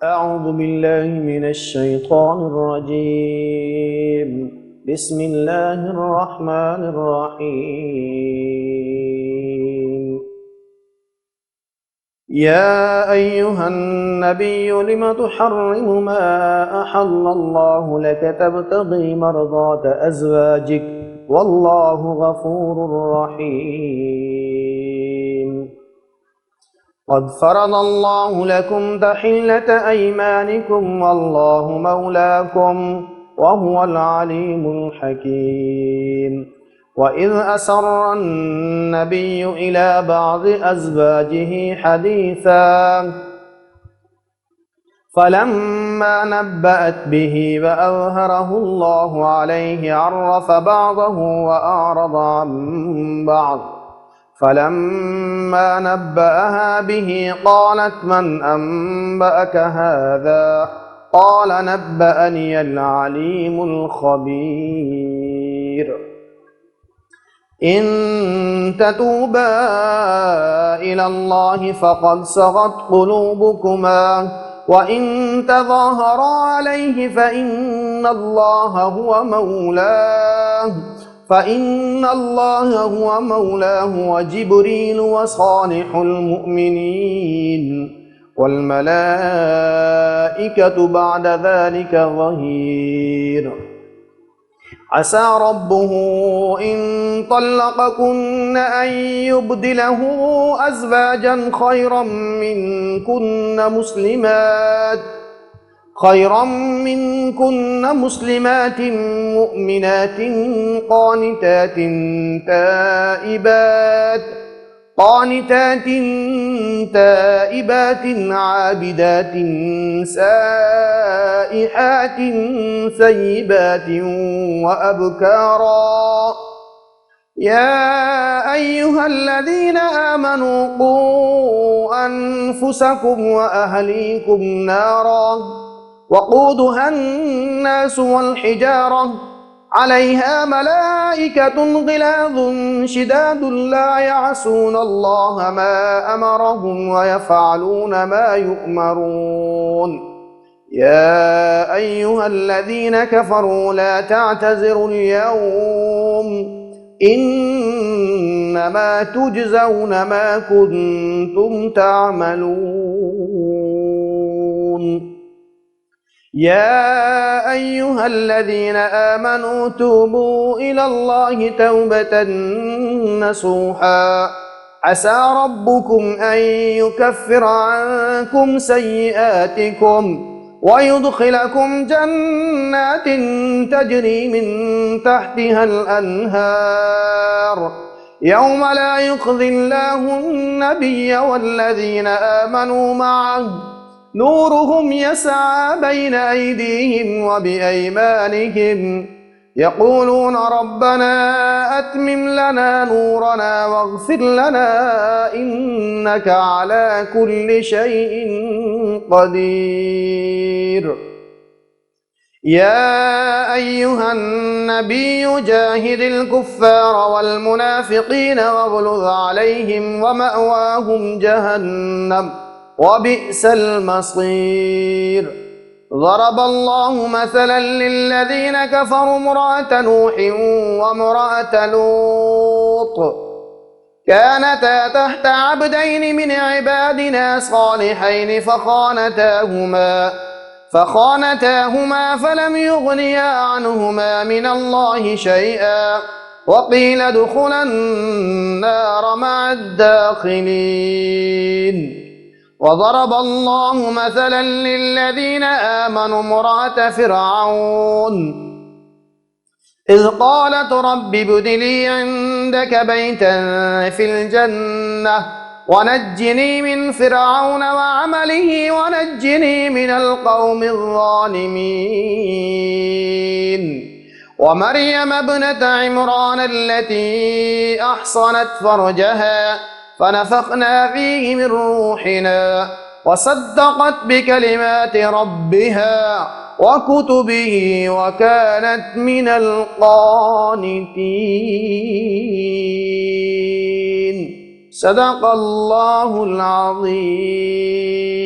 أعوذ بالله من الشيطان الرجيم. بسم الله الرحمن الرحيم. يا أيها النبي لم تحرم ما أحل الله لك تبتغي مرضات أزواجك والله غفور رحيم. قد فرض الله لكم تحلة أيمانكم والله مولاكم وهو العليم الحكيم. وإذ أسر النبي إلى بعض أزواجه حديثا فلما نبأت به وأظهره الله عليه عرف بعضه وأعرض عن بعض فلما نبأها به قالت من أنبأك هذا قال نبأني العليم الخبير. إن تتوبا إلى الله فقد صغت قلوبكما وإن تظاهرا عليه فإن الله هو مولاه وجبريل وصالح المؤمنين والملائكة بعد ذلك ظهير. عسى ربه إن طلقكن أن يبدله أزواجا خيرا منكن مسلمات مؤمنات قانتات عابدات سائحات ثيبات وأبكارا. يا أيها الذين آمنوا قوا أنفسكم وأهليكم نارا وقودها الناس والحجارة عليها ملائكة غلاظ شداد لا يعصون الله ما أمرهم ويفعلون ما يؤمرون. يا أيها الذين كفروا لا تعتذروا اليوم إنما تجزون ما كنتم تعملون. يا أيها الذين آمنوا توبوا إلى الله توبة نصوحا عسى ربكم أن يكفر عنكم سيئاتكم ويدخلكم جنات تجري من تحتها الأنهار يوم لا يخزي الله النبي والذين آمنوا معه نورهم يسعى بين أيديهم وبأيمانهم يقولون ربنا أتمم لنا نورنا واغفر لنا إنك على كل شيء قدير. يا أيها النبي جاهد الكفار والمنافقين واغلظ عليهم ومأواهم جهنم وبئس المصير. ضرب الله مثلا للذين كفروا امرأة نوح وامرأة لوط كانتا تحت عبدين من عبادنا صالحين فخانتاهما فلم يغنيا عنهما من الله شيئا وقيل ادخلا النار مع الداخلين. وضرب الله مثلا للذين آمنوا امرأة فرعون إذ قالت رب ابن لي عندك بيتا في الجنة ونجني من فرعون وعمله ونجني من القوم الظالمين. ومريم ابنة عمران التي أحصنت فرجها فنفخنا فيه من روحنا وصدقت بكلمات ربها وكتبه وكانت من القانتين. صدق الله العظيم.